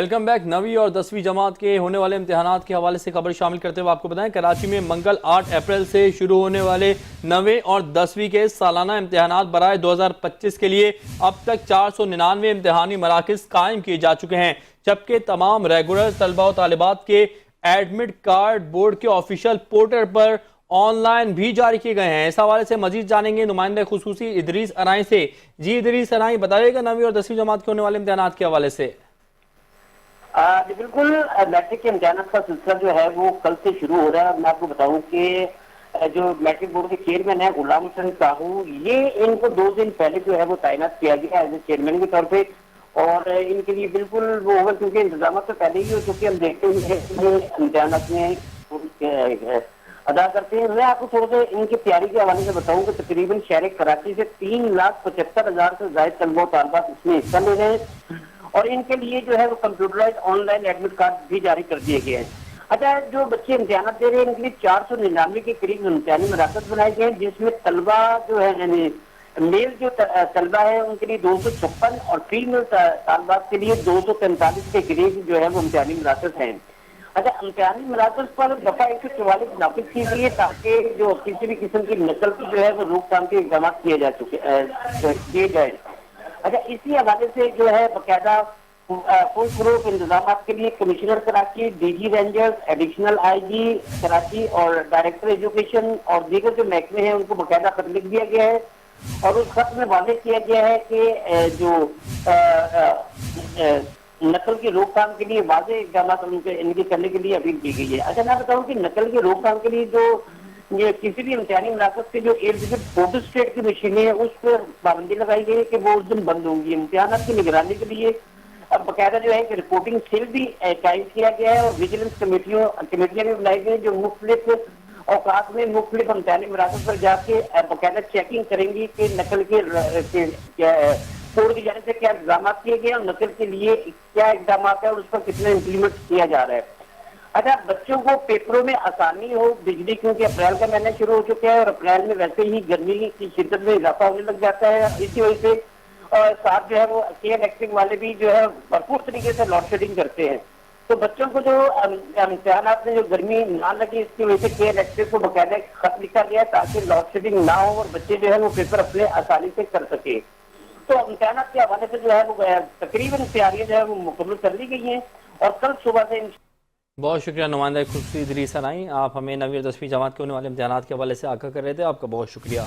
Welcome back. 9ویں اور 10ویں جماعت کے ہونے والے امتحانات کے حوالے سے خبر شامل کرتے ہوئے آپ کو بتائیں کراچی میں منگل 8 اپریل سے شروع ہونے والے 9ویں اور 10ویں کے سالانہ امتحانات برائے 2025 کے لیے اب تک 499 امتحانی مراکز قائم کیے جا چکے ہیں، جبکہ تمام ریگولر طلبہ و طالبات کے ایڈمٹ کارڈ بورڈ کے official portal per on line بھی جاری کیے گئے ہیں۔ اس حوالے سے مزید جانیں گے نمائندہ خصوصی ادریس ارائیں سے۔ جی ادریس ارائیں، بتائیے گا 9ویں اور 10ویں جماعت کے ہونے والے امتحانات کے حوالے سے۔ بالکل، میٹرک کے امتحانات کا سلسلہ جو ہے وہ کل سے شروع ہو رہا ہے۔ میں آپ کو بتاؤں کہ جو میٹرک بورڈ کے چیئرمین ہیں غلام حسن ساہو، یہ ان کو 2 دن پہلے جو ہے وہ تعینات کیا گیا ایز اے چیئرمین کے طور پہ، اور ان کے لیے بالکل وہ ہوگا کیونکہ انتظامات تو پہلے ہی ہو چکے، ہم دیکھتے ہیں امتحانات میں ادا کرتے ہیں۔ میں آپ کو تھوڑا سا ان کی تیاری کے حوالے سے بتاؤں کہ تقریباً شہر کراچی سے 3,75,000 سے زائد طلبہ و طالبات اس میں حصہ لے رہے ہیں، اور ان کے لیے جو ہے وہ computerise online admit card بھی جاری کر دیے گئے ہیں۔ اچھا، جو بچے امتحانات دے رہے ہیں ان کے لیے 499 کے قریب امتحانی مراکز بنائے گئے ہیں، جس میں طلبہ جو ہے یعنی میل جو طلبہ ہے ان کے لیے 256 اور فیمیل طالبات کے لیے 243 کے قریب جو ہے وہ امتحانی مراکز ہیں۔ اچھا، امتحانی مراکز پر دفعہ 144 نافذ کی گئی ہے تاکہ جو کسی بھی قسم کی نقل کی جو ہے وہ روک تھام کے اقدامات کیے جائیں۔ اچھا، اسی حوالے سے جو ہے باقاعدہ فل پروف انتظامات کے لیے commissioner Karachi, D G Rangers, additional I G Karachi اور ڈائریکٹر ایجوکیشن اور دیگر جو محکمے ہیں ان کو باقاعدہ خط لکھ دیا گیا ہے، اور اس خط میں واضح کیا گیا ہے کہ جو نقل کی روک تھام کے لیے واضح اقدامات ان کے کرنے کے لیے اپیل کی گئی ہے۔ اچھا، میں بتاؤں کہ نقل کی روک تھام کے لیے جو یہ کسی بھی امتحانی مراکز کے جو فوٹو اسٹیٹ کی مشینیں ہیں اس پر پابندی لگائی گئی ہے کہ وہ اس دن بند ہوں گی۔ امتحانات کی نگرانی کے لیے اب باقاعدہ جو ہے کہ رپورٹنگ سیل بھی قائم کیا گیا ہے، اور ویجیلنس کمیٹیاں بھی بنائی گئی جو مختلف اوقات میں مختلف امتحانی مراکز پر جا کے باقاعدہ چیکنگ کریں گی کہ نقل کے بورڈ کی جانب سے کیا اقدامات کیے گئے اور نقل کے لیے کیا اقدامات ہیں اور اس پر کتنا امپلیمنٹ کیا جا رہا ہے۔ اچھا، بچوں کو پیپروں میں آسانی ہو، بجلی کیونکہ اپریل کا مہینہ شروع ہو چکا ہے اور اپریل میں ویسے ہی گرمی کی شدت میں اضافہ ہونے لگ جاتا ہے، اسی وجہ سے اور ساتھ جو ہے وہ کے الیکٹرک والے بھی جو ہے بھرپور طریقے سے لوڈ شیڈنگ کرتے ہیں، تو بچوں کو جو امتحانات میں جو گرمی نہ لگے اس کی وجہ سے کے الیکٹرک کو باقاعدہ خط لکھا گیا تاکہ لوڈ شیڈنگ نہ ہو اور بچے جو ہے وہ پیپر اپنے آسانی سے کر سکے۔ تو امتحانات کے حوالے سے جو ہے وہ تقریباً تیاریاں جو ہے وہ مکمل کر لی گئی ہیں، اور کل صبح سے بہت شکریہ نمائندہ خصوصی ادریس ارائیں، آپ ہمیں 9ویں اور 10ویں جماعت کے ہونے والے امتحانات کے حوالے سے آگاہ کر رہے تھے، آپ کا بہت شکریہ۔